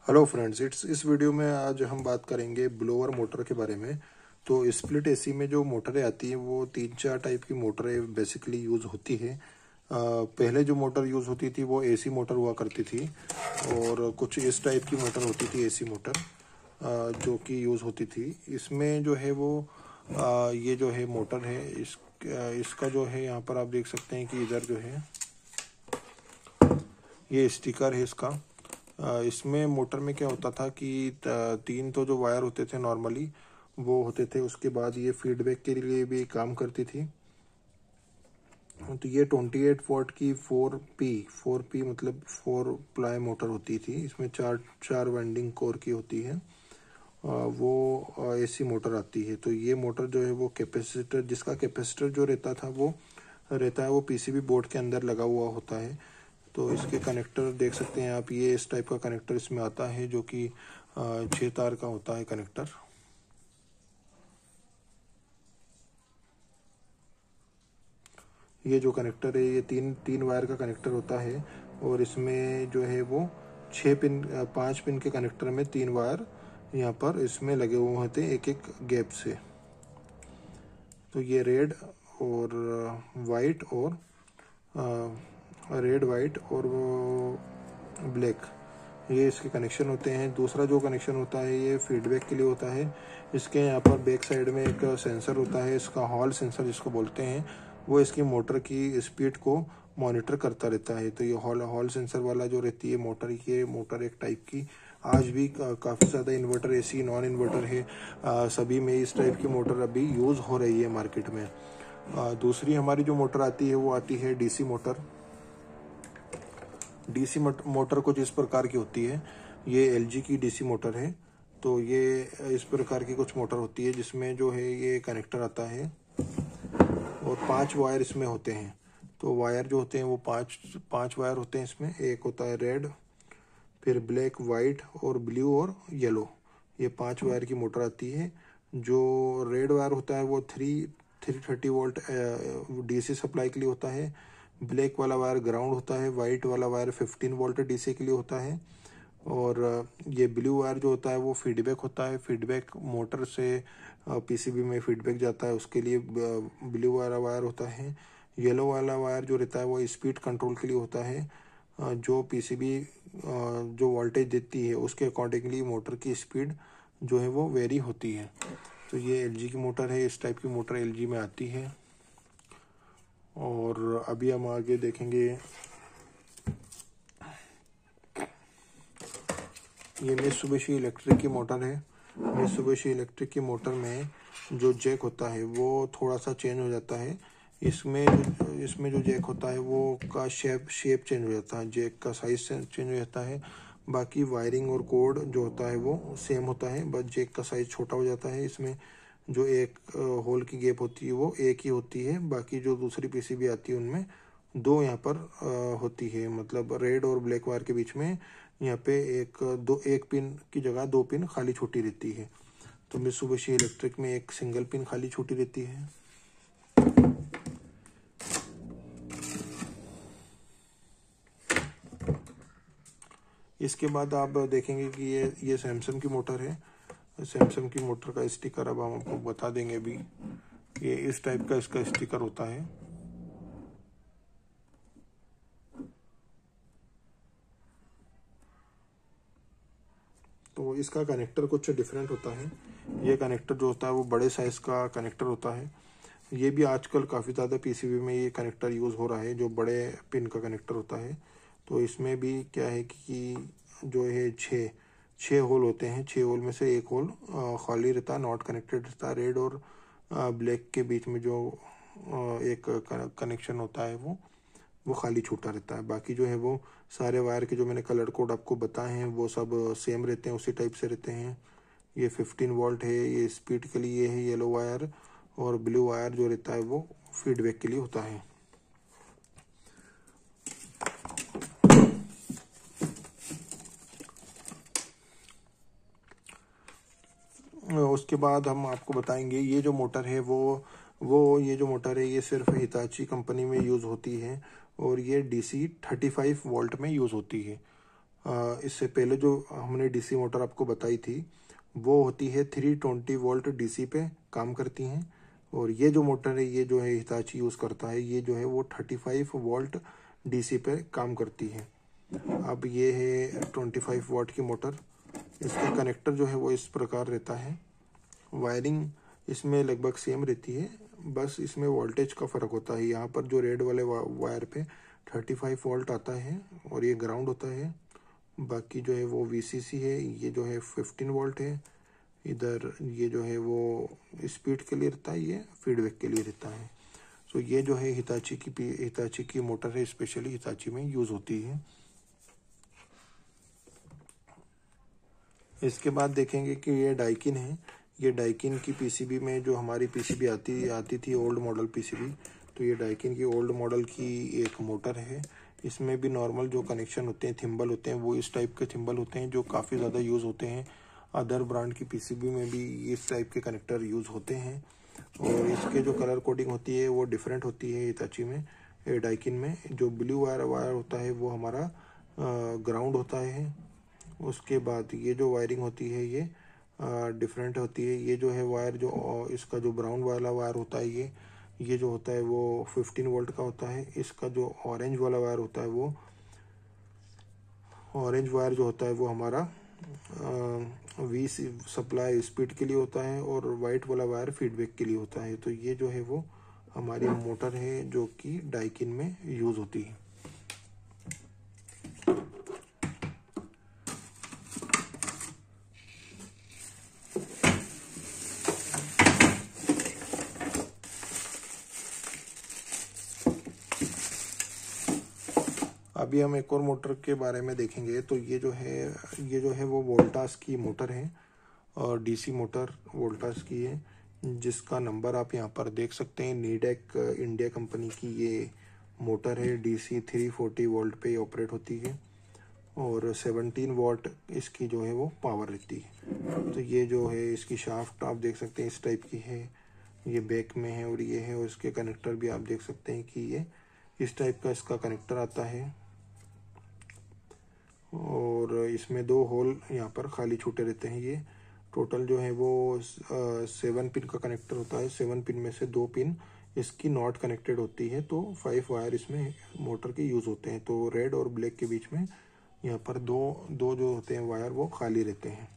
Hello friends, इस video में आज हम बात करेंगे ब्लोअर मोटर के बारे में। तो स्प्लिट एसी में जो मोटरें आती हैं वो 3-4 टाइप की मोटरें बेसिकली यूज़ होती है। पहले जो मोटर यूज़ होती थी वो एसी मोटर हुआ करती थी और कुछ इस टाइप की मोटर होती थी एसी मोटर, जो कि यूज़ होती थी। इसमें जो है वो ये जो है मोटर है इसका जो है यहाँ पर आप देख सकते हैं कि इधर जो है ये स्टिकर है इसका। इसमें मोटर में क्या होता था कि 3 तो जो वायर होते थे नॉर्मली वो होते थे, उसके बाद ये फीडबैक के लिए भी काम करती थी। तो ये 28 वॉट की 4P मतलब 4 प्लाई मोटर होती थी। इसमें चार वाइंडिंग कोर की होती है। वो एसी मोटर आती है। तो ये मोटर जो है वो कैपेसिटर, जिसका कैपेसिटर जो रहता है वो पीसीबी बोर्ड के अंदर लगा हुआ होता है। तो इसके कनेक्टर देख सकते हैं आप, ये इस टाइप का कनेक्टर इसमें आता है जो कि 6 तार का होता है कनेक्टर। ये जो कनेक्टर है ये तीन वायर का कनेक्टर होता है और इसमें जो है वो 5 पिन के कनेक्टर में 3 वायर यहाँ पर इसमें लगे हुए होते हैं एक एक गैप से। तो ये और वाइट और रेड वाइट और ब्लैक, ये इसके कनेक्शन होते हैं। दूसरा जो कनेक्शन होता है ये फीडबैक के लिए होता है। इसके यहाँ पर बैक साइड में एक सेंसर होता है, इसका हॉल सेंसर जिसको बोलते हैं। वो इसकी मोटर की स्पीड को मॉनिटर करता रहता है। तो ये हॉल सेंसर वाला जो रहती है मोटर, ये मोटर एक टाइप की आज भी काफ़ी ज़्यादा इन्वर्टर, एसी नॉन इन्वर्टर है, सभी में इस टाइप की मोटर अभी यूज़ हो रही है मार्केट में। दूसरी हमारी जो मोटर आती है वो आती है डीसी मोटर। डीसी मोटर कुछ इस प्रकार की होती है। ये एलजी की डीसी मोटर है। तो ये इस प्रकार की कुछ मोटर होती है जिसमें जो है ये कनेक्टर आता है और 5 वायर इसमें होते हैं। तो वायर जो होते हैं वो पांच वायर होते हैं इसमें। एक होता है रेड, फिर ब्लैक, वाइट और ब्लू और येलो। ये 5 वायर की मोटर आती है। जो रेड वायर होता है वो 330 वोल्ट डीसी सप्लाई के लिए होता है। ब्लैक वाला वायर ग्राउंड होता है। वाइट वाला वायर 15 वोल्ट डीसी के लिए होता है। और ये ब्लू वायर जो होता है वो फीडबैक होता है। फीडबैक मोटर से पीसीबी में फीडबैक जाता है, उसके लिए ब्लू वाला वायर होता है। येलो वाला वायर जो रहता है वो स्पीड कंट्रोल के लिए होता है। जो पीसीबी जो वोल्टेज देती है उसके अकॉर्डिंगली मोटर की स्पीड जो है वो वेरी होती है। तो ये एलजी की मोटर है, इस टाइप की मोटर एलजी में आती है। और अभी हम आगे देखेंगे, ये मित्सुबिशी इलेक्ट्रिक की मोटर है। मित्सुबिशी इलेक्ट्रिक की मोटर में जो जैक होता है वो थोड़ा सा चेंज हो जाता है। इसमें जो जैक होता है वो का शेप चेंज हो जाता है, जैक का साइज चेंज हो जाता है। बाकी वायरिंग और कोड जो होता है वो सेम होता है, बस जैक का साइज छोटा हो जाता है। इसमें जो एक होल की गैप होती है वो एक ही होती है। बाकी जो दूसरी पीसीबी आती है उनमें 2 यहाँ पर होती है, मतलब रेड और ब्लैक वायर के बीच में यहाँ पे एक पिन की जगह 2 पिन खाली छूटी रहती है। तो मित्सुबिशी इलेक्ट्रिक में एक सिंगल पिन खाली छूटी रहती है। इसके बाद आप देखेंगे कि ये सैमसंग की मोटर है। सैमसंग की मोटर का स्टिकर अब हम आपको बता देंगे अभी। ये इस टाइप का इसका स्टिकर होता है। तो इसका कनेक्टर कुछ डिफरेंट होता है। ये कनेक्टर जो होता है वो बड़े साइज का कनेक्टर होता है। ये भी आजकल काफ़ी ज़्यादा पीसीबी में ये कनेक्टर यूज़ हो रहा है, जो बड़े पिन का कनेक्टर होता है। तो इसमें भी क्या है कि जो है छः होल होते हैं। 6 होल में से एक होल खाली रहता है, नॉट कनेक्टेड रहता है। रेड और ब्लैक के बीच में जो एक कनेक्शन होता है वो खाली छूटा रहता है। बाकी जो है वो सारे वायर के जो मैंने कलर कोड आपको बताए हैं वो सब सेम रहते हैं, उसी टाइप से रहते हैं। ये 15 वोल्ट है, ये स्पीड के लिए है येलो वायर, और ब्लू वायर जो रहता है वो फीडबैक के लिए होता है। उसके बाद हम आपको बताएंगे ये जो मोटर है ये जो मोटर है ये सिर्फ हिताची कंपनी में यूज़ होती है और ये डीसी 35 वोल्ट में यूज़ होती है। इससे पहले जो हमने डीसी मोटर आपको बताई थी वो होती है 320 वोल्ट डीसी पे काम करती हैं, और ये जो मोटर है ये जो है हिताची यूज़ करता है, ये जो है वो 35 वोल्ट डीसी पे काम करती है। अब ये है 25 वोल्ट की मोटर। इसका कनेक्टर जो है वो इस प्रकार रहता है। वायरिंग इसमें लगभग सेम रहती है, बस इसमें वोल्टेज का फ़र्क होता है। यहाँ पर जो रेड वाले वायर पे 35 वोल्ट आता है और ये ग्राउंड होता है, बाकी जो है वो वीसीसी है, ये जो है 15 वोल्ट है। इधर ये जो है वो स्पीड के लिए रहता है, ये फीडबैक के लिए रहता है। तो ये जो है हिताची की मोटर है, स्पेशली हिताची में यूज़ होती है। इसके बाद देखेंगे कि ये डाइकिन है। ये डाइकिन की पीसीबी में जो हमारी पीसीबी आती थी ओल्ड मॉडल पीसीबी, तो ये डाइकिन की ओल्ड मॉडल की एक मोटर है। इसमें भी नॉर्मल जो कनेक्शन होते हैं, थिम्बल होते हैं, वो इस टाइप के थिम्बल होते हैं जो काफ़ी ज़्यादा यूज़ होते हैं। अदर ब्रांड की पीसीबी में भी इस टाइप के कनेक्टर यूज़ होते हैं, और इसके जो कलर कोडिंग होती है वो डिफरेंट होती है हिताची में। डाइकिन में जो ब्लू वायर होता है वो हमारा ग्राउंड होता है। उसके बाद ये जो वायरिंग होती है ये डिफरेंट होती है। ये जो है वायर जो इसका जो ब्राउन वाला वायर होता है ये जो होता है वो 15 वोल्ट का होता है। इसका जो ऑरेंज वाला वायर होता है वो ऑरेंज वायर जो होता है वो हमारा वी सप्लाई स्पीड के लिए होता है, और वाइट वाला वायर फीडबैक के लिए होता है। तो ये जो है वो हमारी मोटर है जो कि डाइकिन में यूज़ होती है। अभी हम एक और मोटर के बारे में देखेंगे। तो ये जो है वो वोल्टास की मोटर है, और डीसी मोटर वोल्टास की है, जिसका नंबर आप यहाँ पर देख सकते हैं। नीडेक इंडिया कंपनी की ये मोटर है। डीसी 340 वोल्ट पे ऑपरेट होती है, और 17 वॉट इसकी जो है वो पावर रहती है। तो ये जो है इसकी शाफ्ट आप देख सकते हैं इस टाइप की है, ये बैक में है, और ये है, और इसके कनेक्टर भी आप देख सकते हैं कि ये इस टाइप का इसका कनेक्टर आता है। और इसमें 2 होल यहाँ पर खाली छूटे रहते हैं। ये टोटल जो है वो 7 पिन का कनेक्टर होता है। 7 पिन में से 2 पिन इसकी नॉट कनेक्टेड होती है, तो 5 वायर इसमें मोटर के यूज़ होते हैं। तो रेड और ब्लैक के बीच में यहाँ पर दो जो होते हैं वायर वो खाली रहते हैं।